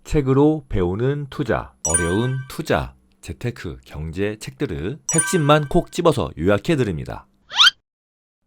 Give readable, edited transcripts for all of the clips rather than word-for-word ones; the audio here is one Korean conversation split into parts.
책으로 배우는 투자, 어려운 투자, 재테크, 경제 책들을 핵심만 콕 집어서 요약해 드립니다.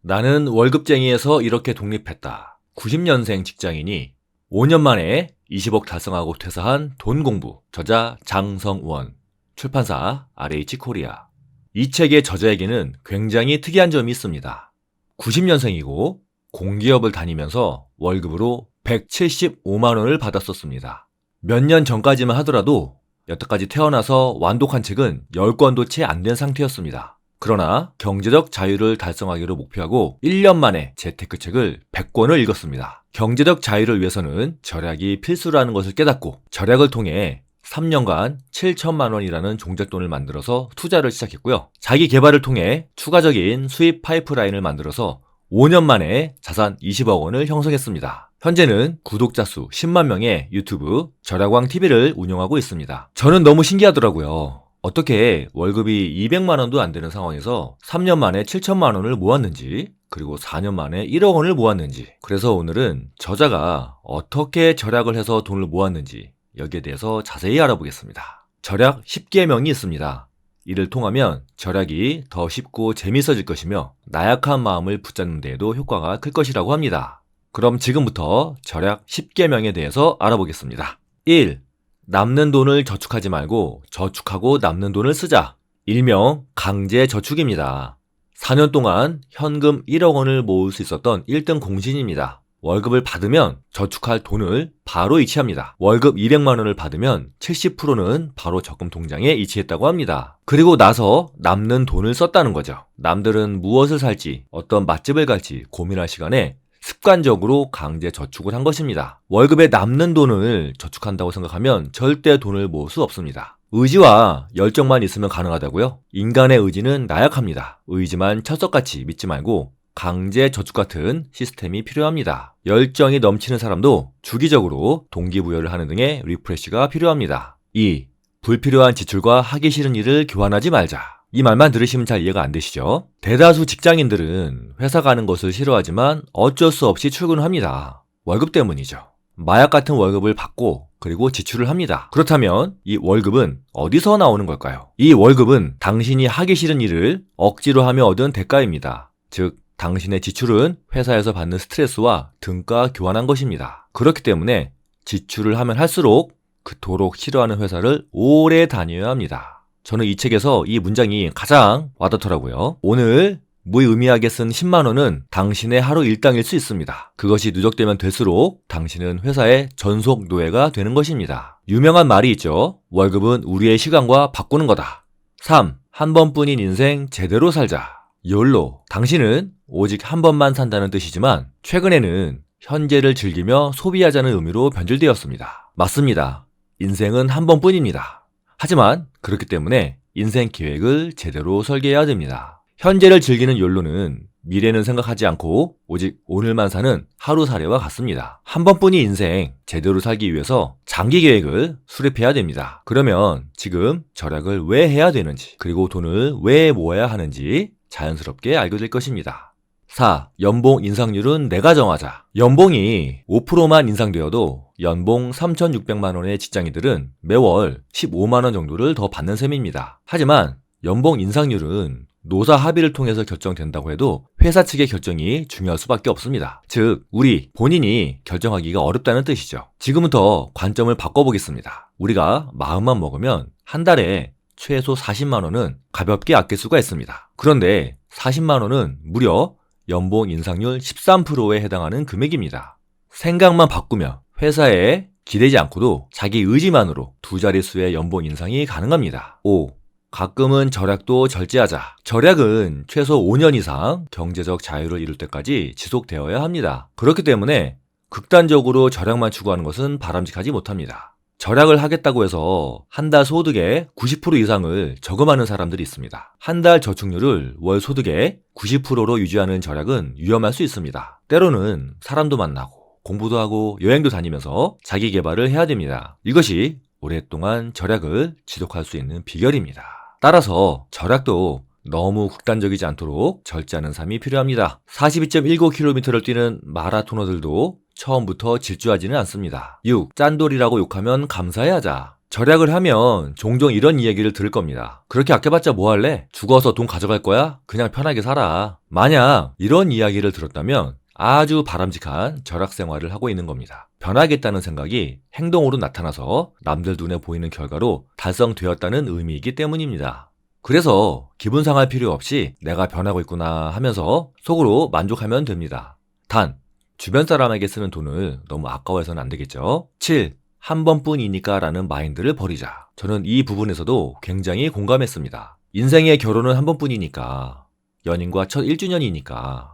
나는 월급쟁이에서 이렇게 독립했다. 90년생 직장인이 5년 만에 20억 달성하고 퇴사한 돈 공부. 저자 장성원, 출판사 RH 코리아. 이 책의 저자에게는 굉장히 특이한 점이 있습니다. 90년생이고 공기업을 다니면서 월급으로 175만 원을 받았었습니다. 몇 년 전까지만 하더라도 여태까지 태어나서 완독한 책은 10권도 채 안 된 상태였습니다. 그러나 경제적 자유를 달성하기로 목표하고 1년 만에 재테크 책을 100권을 읽었습니다. 경제적 자유를 위해서는 절약이 필수라는 것을 깨닫고 절약을 통해 3년간 7천만 원이라는 종잣돈을 만들어서 투자를 시작했고요. 자기 개발을 통해 추가적인 수입 파이프라인을 만들어서 5년 만에 자산 20억 원을 형성했습니다. 현재는 구독자 수 10만 명의 유튜브 절약왕TV를 운영하고 있습니다. 저는 너무 신기하더라고요. 어떻게 월급이 200만 원도 안 되는 상황에서 3년 만에 7천만 원을 모았는지, 그리고 4년 만에 1억 원을 모았는지. 그래서 오늘은 저자가 어떻게 절약을 해서 돈을 모았는지 여기에 대해서 자세히 알아보겠습니다. 절약 10계명이 있습니다. 이를 통하면 절약이 더 쉽고 재밌어질 것이며 나약한 마음을 붙잡는 데에도 효과가 클 것이라고 합니다. 그럼 지금부터 절약 10계명에 대해서 알아보겠습니다. 1. 남는 돈을 저축하지 말고 저축하고 남는 돈을 쓰자. 일명 강제저축입니다. 4년 동안 현금 1억 원을 모을 수 있었던 1등 공신입니다. 월급을 받으면 저축할 돈을 바로 이체합니다. 월급 200만 원을 받으면 70%는 바로 적금 통장에 이체했다고 합니다. 그리고 나서 남는 돈을 썼다는 거죠. 남들은 무엇을 살지, 어떤 맛집을 갈지 고민할 시간에 습관적으로 강제 저축을 한 것입니다. 월급에 남는 돈을 저축한다고 생각하면 절대 돈을 모을 수 없습니다. 의지와 열정만 있으면 가능하다고요? 인간의 의지는 나약합니다. 의지만 철석같이 믿지 말고 강제 저축 같은 시스템이 필요합니다. 열정이 넘치는 사람도 주기적으로 동기부여를 하는 등의 리프레시가 필요합니다. 2. 불필요한 지출과 하기 싫은 일을 교환하지 말자. 이 말만 들으시면 잘 이해가 안 되시죠? 대다수 직장인들은 회사 가는 것을 싫어하지만 어쩔 수 없이 출근을 합니다. 월급 때문이죠. 마약 같은 월급을 받고 그리고 지출을 합니다. 그렇다면 이 월급은 어디서 나오는 걸까요? 이 월급은 당신이 하기 싫은 일을 억지로 하며 얻은 대가입니다. 즉, 당신의 지출은 회사에서 받는 스트레스와 등가 교환한 것입니다. 그렇기 때문에 지출을 하면 할수록 그토록 싫어하는 회사를 오래 다녀야 합니다. 저는 이 책에서 이 문장이 가장 와닿더라고요. 오늘 무의미하게 쓴 10만 원은 당신의 하루 일당일 수 있습니다. 그것이 누적되면 될수록 당신은 회사의 전속 노예가 되는 것입니다. 유명한 말이 있죠. 월급은 우리의 시간과 바꾸는 거다. 3. 한 번뿐인 인생 제대로 살자. YOLO. 당신은 오직 한 번만 산다는 뜻이지만 최근에는 현재를 즐기며 소비하자는 의미로 변질되었습니다. 맞습니다. 인생은 한 번뿐입니다. 하지만 그렇기 때문에 인생 계획을 제대로 설계해야 됩니다. 현재를 즐기는 욜로는 미래는 생각하지 않고 오직 오늘만 사는 하루살이와 같습니다. 한 번뿐인 인생 제대로 살기 위해서 장기 계획을 수립해야 됩니다. 그러면 지금 절약을 왜 해야 되는지, 그리고 돈을 왜 모아야 하는지 자연스럽게 알게 될 것입니다. 4. 연봉 인상률은 내가 정하자. 연봉이 5%만 인상되어도 연봉 3,600만 원의 직장인들은 매월 15만 원 정도를 더 받는 셈입니다. 하지만 연봉 인상률은 노사 합의를 통해서 결정된다고 해도 회사 측의 결정이 중요할 수밖에 없습니다. 즉, 우리 본인이 결정하기가 어렵다는 뜻이죠. 지금부터 관점을 바꿔보겠습니다. 우리가 마음만 먹으면 한 달에 최소 40만 원은 가볍게 아낄 수가 있습니다. 그런데 40만 원은 무려 연봉 인상률 13%에 해당하는 금액입니다. 생각만 바꾸면 회사에 기대지 않고도 자기 의지만으로 두 자릿수의 연봉 인상이 가능합니다. 5. 가끔은 절약도 절제하자. 절약은 최소 5년 이상 경제적 자유를 이룰 때까지 지속되어야 합니다. 그렇기 때문에 극단적으로 절약만 추구하는 것은 바람직하지 못합니다. 절약을 하겠다고 해서 한 달 소득의 90% 이상을 저금하는 사람들이 있습니다. 한 달 저축률을 월 소득의 90%로 유지하는 절약은 위험할 수 있습니다. 때로는 사람도 만나고 공부도 하고 여행도 다니면서 자기 개발을 해야 됩니다. 이것이 오랫동안 절약을 지속할 수 있는 비결입니다. 따라서 절약도 너무 극단적이지 않도록 절제하는 삶이 필요합니다. 42.19km를 뛰는 마라토너들도 처음부터 질주하지는 않습니다. 6. 짠돌이라고 욕하면 감사해 하자. 절약을 하면 종종 이런 이야기를 들을 겁니다. 그렇게 아껴봤자 뭐 할래? 죽어서 돈 가져갈 거야? 그냥 편하게 살아. 만약 이런 이야기를 들었다면 아주 바람직한 절약 생활을 하고 있는 겁니다. 변하겠다는 생각이 행동으로 나타나서 남들 눈에 보이는 결과로 달성되었다는 의미이기 때문입니다. 그래서 기분 상할 필요 없이 내가 변하고 있구나 하면서 속으로 만족하면 됩니다. 단, 주변 사람에게 쓰는 돈을 너무 아까워해서는 안 되겠죠? 7. 한 번뿐이니까 라는 마인드를 버리자. 저는 이 부분에서도 굉장히 공감했습니다. 인생의 결혼은 한 번뿐이니까, 연인과 첫 1주년이니까,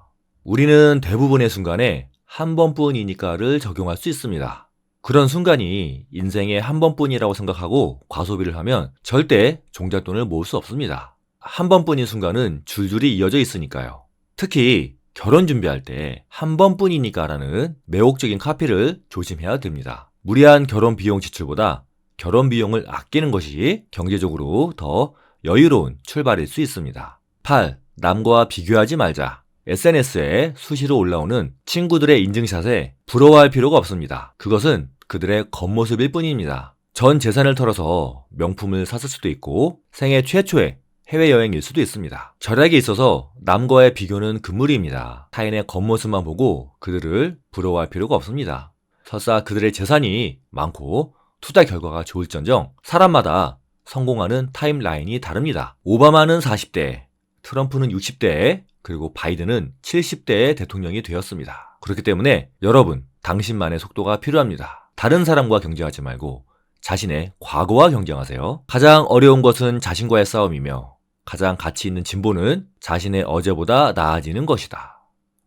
우리는 대부분의 순간에 한 번뿐이니까를 적용할 수 있습니다. 그런 순간이 인생의 한 번뿐이라고 생각하고 과소비를 하면 절대 종잣돈을 모을 수 없습니다. 한 번뿐인 순간은 줄줄이 이어져 있으니까요. 특히 결혼 준비할 때 한 번뿐이니까 라는 매혹적인 카피를 조심해야 됩니다. 무리한 결혼 비용 지출보다 결혼 비용을 아끼는 것이 경제적으로 더 여유로운 출발일 수 있습니다. 8. 남과 비교하지 말자. SNS에 수시로 올라오는 친구들의 인증샷에 부러워할 필요가 없습니다. 그것은 그들의 겉모습일 뿐입니다. 전 재산을 털어서 명품을 샀을 수도 있고 생애 최초의 해외여행일 수도 있습니다. 절약에 있어서 남과의 비교는 금물입니다. 타인의 겉모습만 보고 그들을 부러워할 필요가 없습니다. 설사 그들의 재산이 많고 투자 결과가 좋을지언정 사람마다 성공하는 타임라인이 다릅니다. 오바마는 40대, 트럼프는 60대, 그리고 바이든은 70대의 대통령이 되었습니다. 그렇기 때문에 여러분, 당신만의 속도가 필요합니다. 다른 사람과 경쟁하지 말고 자신의 과거와 경쟁하세요. 가장 어려운 것은 자신과의 싸움이며 가장 가치 있는 진보는 자신의 어제보다 나아지는 것이다.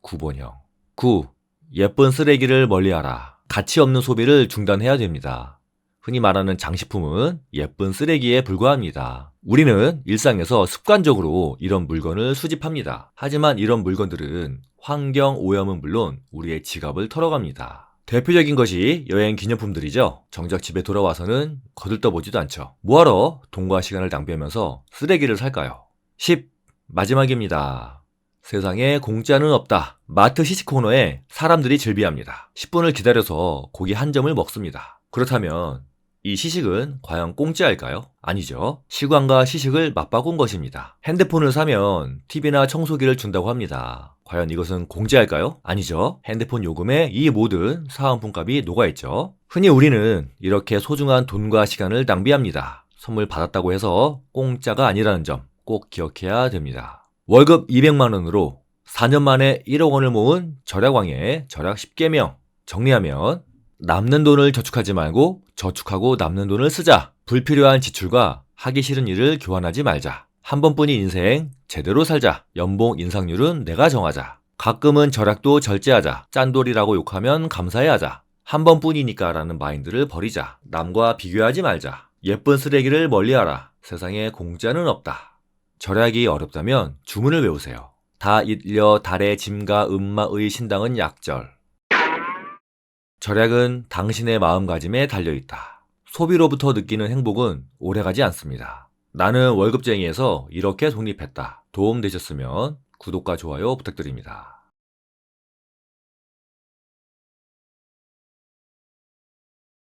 9번형. 9. 예쁜 쓰레기를 멀리하라. 가치 없는 소비를 중단해야 됩니다. 흔히 말하는 장식품은 예쁜 쓰레기에 불과합니다. 우리는 일상에서 습관적으로 이런 물건을 수집합니다. 하지만 이런 물건들은 환경 오염은 물론 우리의 지갑을 털어갑니다. 대표적인 것이 여행 기념품들이죠. 정작 집에 돌아와서는 거들떠보지도 않죠. 뭐하러 돈과 시간을 낭비하면서 쓰레기를 살까요? 10. 마지막입니다. 세상에 공짜는 없다. 마트 시식 코너에 사람들이 즐비합니다. 10분을 기다려서 고기 한 점을 먹습니다. 그렇다면 이 시식은 과연 공짜일까요? 아니죠. 시간과 시식을 맞바꾼 것입니다. 핸드폰을 사면 TV나 청소기를 준다고 합니다. 과연 이것은 공짜일까요? 아니죠. 핸드폰 요금에 이 모든 사은품값이 녹아있죠. 흔히 우리는 이렇게 소중한 돈과 시간을 낭비합니다. 선물 받았다고 해서 공짜가 아니라는 점 꼭 기억해야 됩니다. 월급 200만 원으로 4년 만에 1억 원을 모은 절약왕의 절약 10계명 정리하면 남는 돈을 저축하지 말고 저축하고 남는 돈을 쓰자. 불필요한 지출과 하기 싫은 일을 교환하지 말자. 한 번뿐인 인생 제대로 살자. 연봉 인상률은 내가 정하자. 가끔은 절약도 절제하자. 짠돌이라고 욕하면 감사해하자. 한 번뿐이니까 라는 마인드를 버리자. 남과 비교하지 말자. 예쁜 쓰레기를 멀리하라. 세상에 공짜는 없다. 절약이 어렵다면 주문을 외우세요. 다 일려 달의 짐과 음마의 신당은 약절. 절약은 당신의 마음가짐에 달려있다. 소비로부터 느끼는 행복은 오래가지 않습니다. 나는 월급쟁이에서 이렇게 독립했다. 도움되셨으면 구독과 좋아요 부탁드립니다.